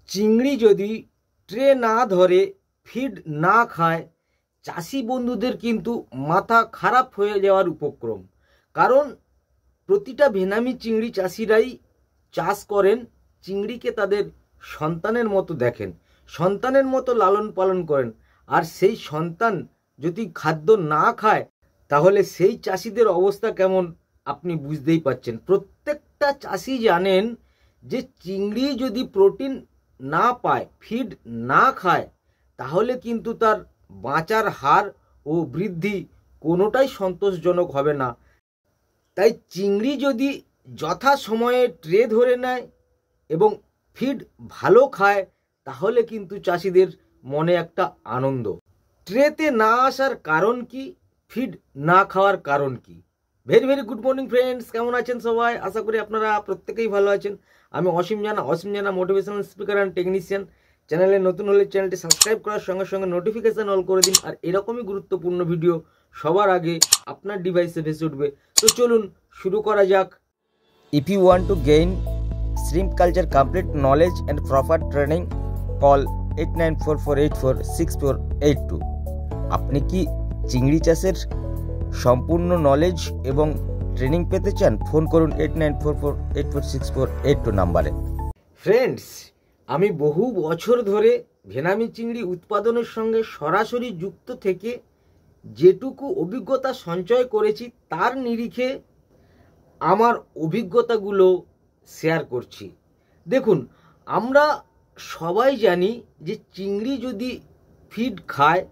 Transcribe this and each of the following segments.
চিংড়ি যদি ট্রে না ধরে, ফিড না খায়, চাষি বন্ধুদের কিন্তু মাথা খারাপ হয়ে যাওয়ার উপক্রম। কারণ প্রতিটা ভেনামি চিংড়ি চাষিরাই চাষ করেন, চিংড়িকে তাদের সন্তানের মতো দেখেন, সন্তানের মতো লালন পালন করেন। আর সেই সন্তান যদি খাদ্য না খায়, তাহলে সেই চাষিদের অবস্থা কেমন আপনি বুঝতেই পাচ্ছেন। প্রত্যেকটা চাষি জানেন যে চিংড়ি যদি প্রোটিন না পায়, ফিড না খায়, তাহলে কিন্তু তার বাঁচার হার ও বৃদ্ধি কোনোটাই সন্তোষজনক হবে না। তাই চিংড়ি যদি যথা সময়ে ট্রে ধরে নেয় এবং ফিড ভালো খায়, তাহলে কিন্তু চাষিদের মনে একটা আনন্দ। ট্রেতে না আসার কারণ কি, ফিড না খাওয়ার কারণ কি? Very very good morning friends, কেমন আছেন সবাই? আশা করি আপনারা প্রত্যেকেই ভালো আছেন। আমি অসীম জানা মোটিভেশনাল স্পিকার অ্যান্ড টেকনিশিয়ান। চ্যানেলে নতুন হলে চ্যানেলটি সাবস্ক্রাইব করার সঙ্গে সঙ্গে নোটিফিকেশান অল করে দিন। আর এরকমই গুরুত্বপূর্ণ ভিডিও সবার আগে আপনার ডিভাইসে ভেসে উঠবে। তো চলুন শুরু করা যাক। If you want to gain shrimp culture complete knowledge and proper training, call 8944846482। আপনি কি চিংড়ি চাষের সম্পূর্ণ নলেজ এবং ট্রেনিং পেতে চান? ফোন করুন 8944846482 নাম্বারে। ফ্রেন্ডস, আমি বহু বছর ধরে ভেনামি চিংড়ি উৎপাদনের সঙ্গে সরাসরি যুক্ত থেকে যেটুকু অভিজ্ঞতা সঞ্চয় করেছি, তার নিরিখে আমার অভিজ্ঞতাগুলো শেয়ার করছি। দেখুন, আমরা সবাই জানি যে চিংড়ি যদি ফিড খায়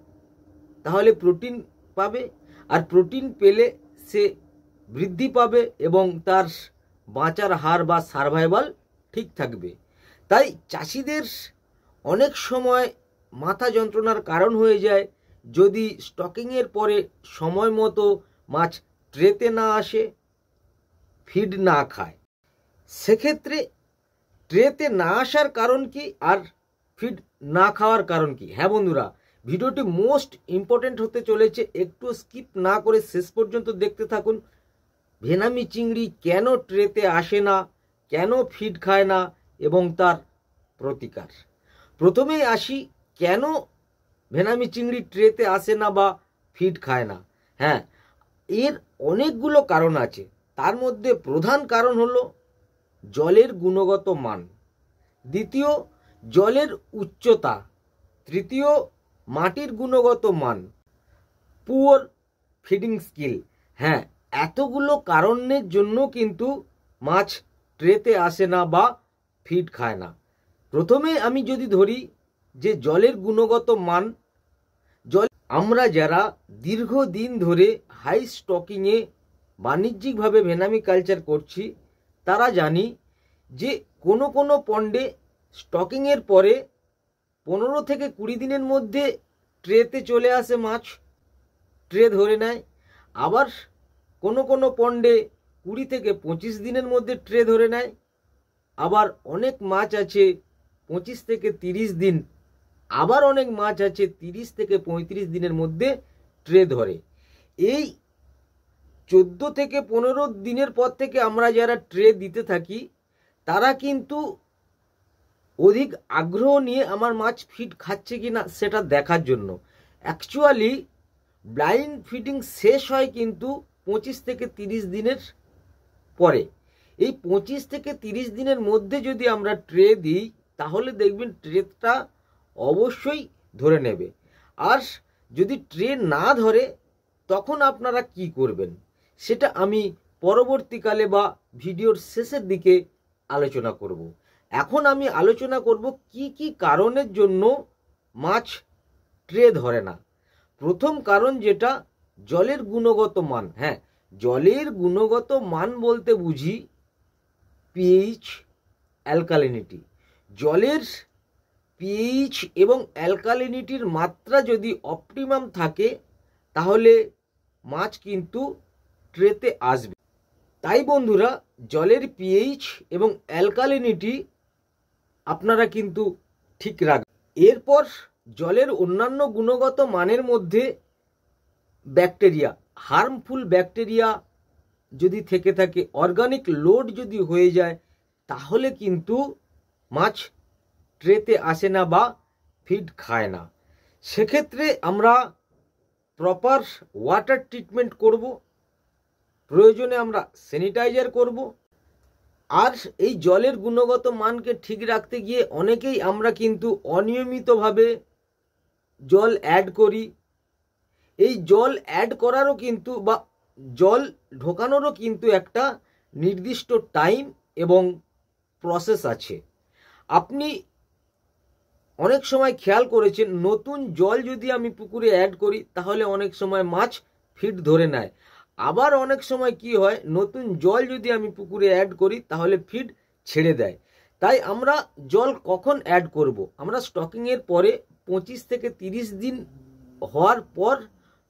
তাহলে প্রোটিন পাবে, আর প্রোটিন পেলে সে বৃদ্ধি পাবে এবং তার বাঁচার হার বা সারভাইভাল ঠিক থাকবে। তাই চাষিদের অনেক সময় মাথা যন্ত্রণার কারণ হয়ে যায় যদি স্টকিংয়ের পরে সময় মতো মাছ ট্রেতে না আসে, ফিড না খায়। সেক্ষেত্রে ট্রেতে না আসার কারণ কি আর ফিড না খাওয়ার কারণ কি? হ্যাঁ বন্ধুরা, ভিডিওটি মোস্ট ইম্পর্টেন্ট হতে চলেছে, একটু স্কিপ না করে শেষ পর্যন্ত দেখতে থাকুন। ভেনামি চিংড়ি কেন ট্রেতে আসে না, কেন ফিড খায় না এবং তার প্রতিকার। প্রথমেই আসি, কেন ভেনামি চিংড়ি ট্রেতে আসে না বা ফিড খায় না। হ্যাঁ, এর অনেকগুলো কারণ আছে। তার মধ্যে প্রধান কারণ হলো জলের গুণগত মান, দ্বিতীয় জলের উচ্চতা, তৃতীয় মাটির গুণগত মান, পুয়ার ফিডিং স্কিল। হ্যাঁ, এতগুলো কারণের জন্য কিন্তু মাছ ট্রেতে আসে না বা ফিড খায় না। প্রথমে আমি যদি ধরি যে জলের গুণগত মান, আমরা যারা দীর্ঘদিন ধরে হাই স্টকিংয়ে বাণিজ্যিকভাবে ভেনামি কালচার করছি, তারা জানি যে কোনো কোনো পন্ডে স্টকিংয়ের পরে 15 থেকে 20 দিনের মধ্যে ট্রেতে চলে আসে মাছ, ট্রে ধরে নেয়। আবার কোনো কোনো পন্ডে 20 থেকে 25 দিনের মধ্যে ট্রে ধরে নেয়। আবার অনেক মাছ আছে 25 থেকে 30 দিন, আবার অনেক মাছ আছে 30 থেকে 35 দিনের মধ্যে ট্রে ধরে। এই 14 থেকে 15 দিনের পর থেকে আমরা যারা ট্রে দিতে থাকি, তারা কিন্তু অধিক আগ্রহ নিয়ে আমার মাছ ফিড খাচ্ছে কি না সেটা দেখার জন্য। অ্যাকচুয়ালি ব্লাইন্ড ফিডিং শেষ হয় কিন্তু 25 থেকে 30 দিনের পরে। এই 25 থেকে 30 দিনের মধ্যে যদি আমরা ট্রে দিই, তাহলে দেখবেন ট্রেটা অবশ্যই ধরে নেবে। আর যদি ট্রে না ধরে, তখন আপনারা কি করবেন সেটা আমি পরবর্তীকালে বা ভিডিওর শেষের দিকে আলোচনা করব। এখন আমি আলোচনা করব কি কি কারণের জন্য মাছ ট্রে ধরে না। প্রথম কারণ যেটা, জলের গুণগত মান। হ্যাঁ, জলের গুণগত মান বলতে বুঝি পিএইচ, অ্যালকালিনিটি। জলের পিএইচ এবং অ্যালকালিনিটির মাত্রা যদি অপটিমাম থাকে, তাহলে মাছ কিন্তু ট্রেতে আসবে। তাই বন্ধুরা, জলের পিএইচ এবং অ্যালকালিনিটি আপনারা কিন্তু ঠিক রাখবেন। এরপর জলের অন্যান্য গুণগত মানের মধ্যে ব্যাকটেরিয়া, হার্মফুল ব্যাকটেরিয়া যদি থেকে থাকে, অর্গানিক লোড যদি হয়ে যায়, তাহলে কিন্তু মাছ ট্রেতে আসে না বা ফিড খায় না। সেক্ষেত্রে আমরা প্রপার ওয়াটার ট্রিটমেন্ট করব, প্রয়োজনে আমরা স্যানিটাইজার করব। আর এই জলের গুণগত মানকে ঠিক রাখতে গিয়ে অনেকেই আমরা কিন্তু অনিয়মিতভাবে জল অ্যাড করি। এই জল অ্যাড করারও কিন্তু বা জল ঢোকানোরও কিন্তু একটা নির্দিষ্ট টাইম এবং প্রসেস আছে। আপনি অনেক সময় খেয়াল করেছেন, নতুন জল যদি আমি পুকুরে অ্যাড করি তাহলে অনেক সময় মাছ ফিড ধরে নেয়। আবার অনেক সময় কি হয়, নতুন জল যদি আমি পুকুরে অ্যাড করি তাহলে ফিড ছেড়ে দেয়। তাই আমরা জল কখন অ্যাড করব? আমরা স্টকিংয়ের পরে 25 থেকে 30 দিন হওয়ার পর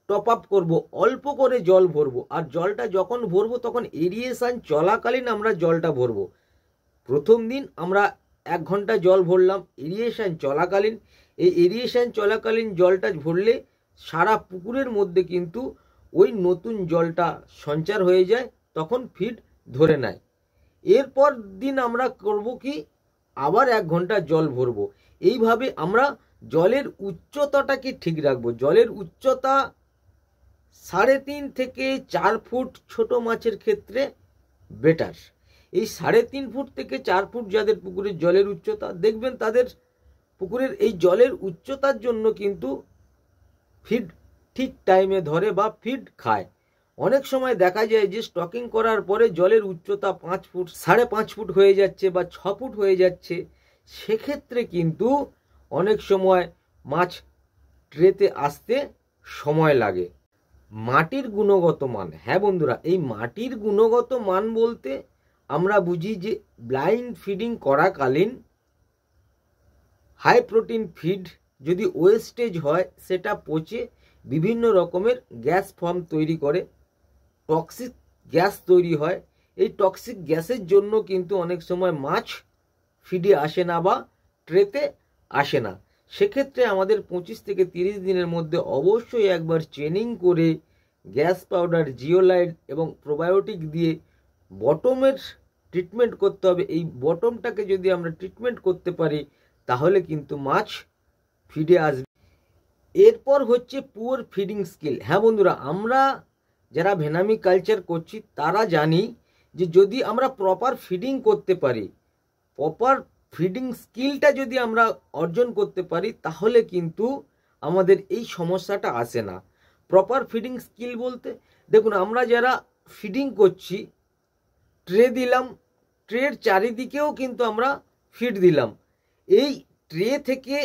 টপ আপ করবো, অল্প করে জল ভরবো। আর জলটা যখন ভরবো তখন এরিয়েশন চলাকালীন আমরা জলটা ভরবো। প্রথম দিন আমরা 1 ঘন্টা জল ভরলাম এরিয়েশন চলাকালীন। এই এরিয়েশন চলাকালীন জলটা ভরলে সারা পুকুরের মধ্যে কিন্তু ওই নতুন জলটা সঞ্চার হয়ে যায়, তখন ফিড ধরে নেয়। এরপর দিন আমরা করব কি, আবার 1 ঘন্টা জল ভরবো। এইভাবে আমরা জলের উচ্চতাটাকে ঠিক রাখবো। জলের উচ্চতা 3.5 থেকে 4 ফুট ছোট মাছের ক্ষেত্রে বেটার। এই 3.5 ফুট থেকে 4 ফুট যাদের পুকুরের জলের উচ্চতা, দেখবেন তাদের পুকুরের এই জলের উচ্চতার জন্য কিন্তু ফিড ঠিক টাইমে ধরে বা ফিড খায়। অনেক সময় দেখা যায় যে স্টকিং করার পরে জলের উচ্চতা 5 ফুট, 5.5 ফুট হয়ে যাচ্ছে বা 6 ফুট হয়ে যাচ্ছে। সেক্ষেত্রে কিন্তু অনেক সময় মাছ ট্রেতে আসতে সময় লাগে। মাটির গুণগত মান, হ্যাঁ বন্ধুরা, এই মাটির গুণগত মান বলতে আমরা বুঝি যে ব্লাইন্ড ফিডিং করাকালীন হাই প্রোটিন ফিড যদি ওয়েস্টেজ হয় সেটা পচে বিভিন্ন রকমের গ্যাস ফর্ম তৈরি করে, টক্সিক গ্যাস তৈরি হয়। এই টক্সিক গ্যাসের জন্য কিন্তু অনেক সময় মাছ ফিডে আসে না বা ট্রেতে আসে না। সেক্ষেত্রে আমাদের 25 থেকে 30 দিনের মধ্যে অবশ্যই একবার ট্রেনিং করে গ্যাস পাউডার, জিওলাইট এবং প্রোবায়োটিক দিয়ে বটমের ট্রিটমেন্ট করতে হবে। এই বটমটাকে যদি আমরা ট্রিটমেন্ট করতে পারি তাহলে কিন্তু মাছ ফিডে আসবে। এরপর হচ্ছে পুয়ার ফিডিং স্কিল। হ্যাঁ বন্ধুরা, আমরা যারা ভেনামি কালচার করছি তারা জানি যে যদি আমরা প্রপার ফিডিং করতে পারি, প্রপার ফিডিং স্কিলটা যদি আমরা অর্জন করতে পারি তাহলে কিন্তু আমাদের এই সমস্যাটা আসে না। প্রপার ফিডিং স্কিল বলতে দেখুন, আমরা যারা ফিডিং করছি, ট্রে দিলাম, ট্রের চারিদিকেও কিন্তু আমরা ফিড দিলাম। এই ট্রে থেকে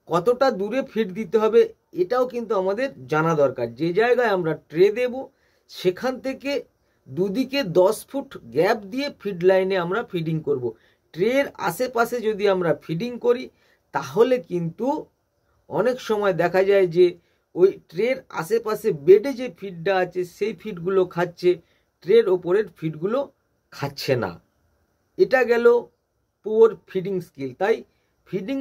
কতটা দূরে ফিড দিতে হবে এটাও কিন্তু আমাদের জানা দরকার। যে জায়গায় আমরা ট্রে দেব সেখান থেকে দুদিকে 10 ফুট গ্যাপ দিয়ে ফিড লাইনে আমরা ফিডিং করব। ট্রের আশেপাশে যদি আমরা ফিডিং করি তাহলে কিন্তু অনেক সময় দেখা যায় যে ওই ট্রের আশেপাশে বেডে যে ফিডটা আছে সেই ফিডগুলো খাচ্ছে, ট্রের ওপরের ফিডগুলো খাচ্ছে না। এটা গেল পুয়ার ফিডিং স্কিল। তাই ফিডিং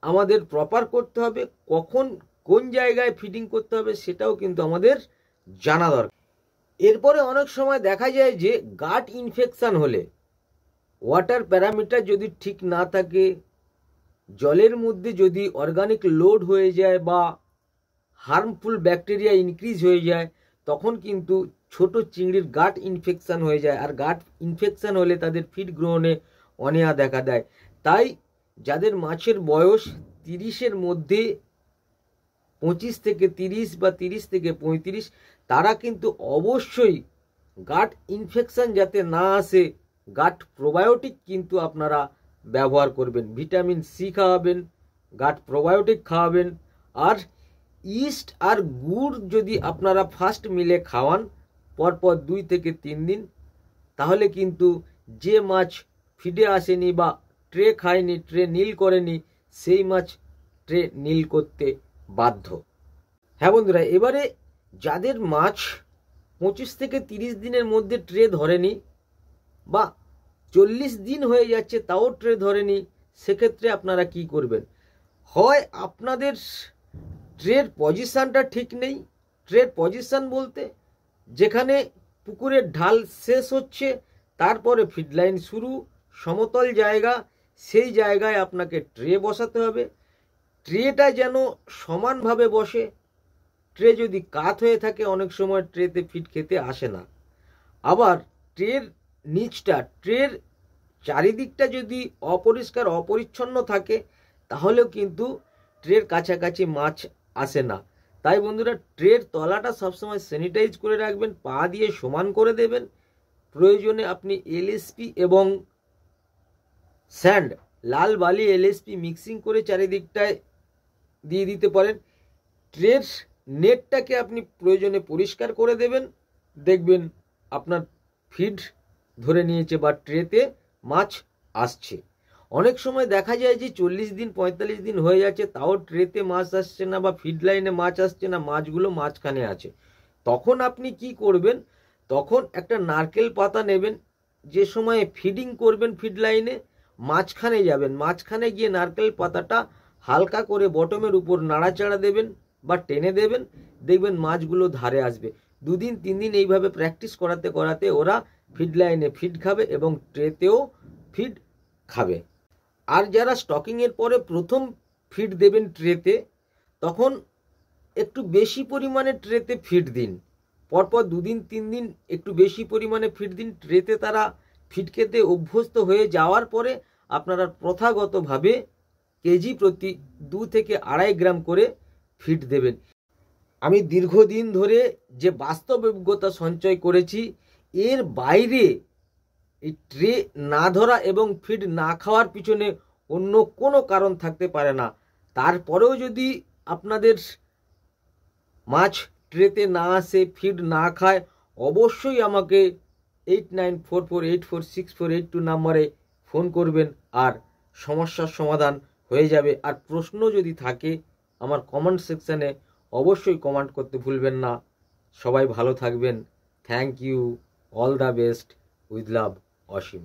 আমাদের প্রপার করতে হবে, কখন কোন জায়গায় ফিডিং করতে হবে সেটাও কিন্তু আমাদের জানা দরকার। এরপরে অনেক সময় দেখা যায় যে গাট ইনফেকশন হলে, ওয়াটার প্যারামিটার যদি ঠিক না থাকে, জলের মধ্যে যদি অর্গানিক লোড হয়ে যায় বা হার্মফুল ব্যাকটেরিয়া ইনক্রিজ হয়ে যায়, তখন কিন্তু ছোট চিংড়ির গাট ইনফেকশন হয়ে যায়। আর গাট ইনফেকশন হলে তাদের ফিড গ্রহণে অনীহা দেখা দেয়। তাই যাদের মাছের বয়স 30-এর মধ্যে, 25 থেকে 30 বা 30 থেকে 35, তারা কিন্তু অবশ্যই গাট ইনফেকশন যাতে না আসে গাট প্রোবায়োটিক কিন্তু আপনারা ব্যবহার করবেন। ভিটামিন সি খাওয়াবেন, গাট প্রোবায়োটিক খাওয়াবেন। আর ইস্ট আর গুড় যদি আপনারা ফার্স্ট মিলে খাওয়ান পরপর 2 থেকে 3 দিন, তাহলে কিন্তু যে মাছ ফিডে আসেনি বা ট্রে খায়নি, ট্রে নীল করেনি, সেই মাছ ট্রে নীল করতে বাধ্য। হ্যাঁ বন্ধুরা, এবারে যাদের মাছ 25 থেকে 30 দিনের মধ্যে ট্রে ধরেনি বা 40 দিন হয়ে যাচ্ছে তাও ট্রে ধরেনি, সেক্ষেত্রে আপনারা কি করবেন? হয় আপনাদের ট্রের পজিশনটা ঠিক নেই। ট্রের পজিশন বলতে যেখানে পুকুরের ঢাল শেষ হচ্ছে তারপরে ফিড লাইন শুরু, সমতল জায়গা, সেই জায়গায় আপনাকে ট্রে বসাতে হবে। ট্রেটা যেন সমানভাবে বসে। ট্রে যদি কাত হয়ে থাকে অনেক সময় ট্রেতে ফিড খেতে আসে না। আবার ট্রের নিচটা, ট্রের চারিদিকটা যদি অপরিষ্কার অপরিচ্ছন্ন থাকে তাহলেও কিন্তু ট্রের কাছাকাছি মাছ আসে না। তাই বন্ধুরা, ট্রের তলাটা সবসময় স্যানিটাইজ করে রাখবেন, পা দিয়ে সমান করে দেবেন। প্রয়োজনে আপনি এলএসপি এবং স্যান্ড, লাল বালি এলএসপি মিক্সিং করে চারিদিকটায় দিয়ে দিতে পারেন। ট্রের নেটটাকে আপনি প্রয়োজনে পরিষ্কার করে দেবেন, দেখবেন আপনার ফিড ধরে নিয়েছে বা ট্রেতে মাছ আসছে। অনেক সময় দেখা যায় যে 40 দিন 45 দিন হয়ে যাচ্ছে তাও ট্রেতে মাছ আসছে না বা ফিড লাইনে মাছ আসছে না, মাছগুলো মাঝখানে আছে। তখন আপনি কি করবেন, তখন একটা নারকেল পাতা নেবেন, যে সময়ে ফিডিং করবেন ফিড লাইনে মাঝখানে যাবেন, মাঝখানে গিয়ে নারকেল পাতাটা হালকা করে বটমের উপর নাড়াচাড়া দেবেন বা টেনে দেবেন, দেখবেন মাছগুলো ধারে আসবে। 2 দিন 3 দিন এইভাবে প্র্যাকটিস করাতে করাতে ওরা ফিড লাইনে ফিড খাবে এবং ট্রেতেও ফিড খাবে। আর যারা স্টকিংয়ের পরে প্রথম ফিড দেবেন ট্রেতে, তখন একটু বেশি পরিমাণে ট্রেতে ফিড দিন। পরপর 2 দিন 3 দিন একটু বেশি পরিমাণে ফিড দিন। ট্রেতে তারা ফিড খেতে অভ্যস্ত হয়ে যাওয়ার পরে আপনারা প্রথাগতভাবে কেজি প্রতি 2 থেকে 2.5 গ্রাম করে ফিড দেবেন। আমি দীর্ঘদিন ধরে যে বাস্তব অভিজ্ঞতা সঞ্চয় করেছি, এর বাইরে এই ট্রে না ধরা এবং ফিড না খাওয়ার পিছনে অন্য কোনো কারণ থাকতে পারে না। তারপরেও যদি আপনাদের মাছ ট্রেতে না আসে, ফিড না খায়, অবশ্যই আমাকে 8944846482 নাম্বারে ফোন করবেন আর সমস্যার সমাধান হয়ে যাবে। আর প্রশ্ন যদি থাকে আমার কমেন্ট সেকশানে অবশ্যই কমেন্ট করতে ভুলবেন না। সবাই ভালো থাকবেন। Thank you, all the best, with love, Asim.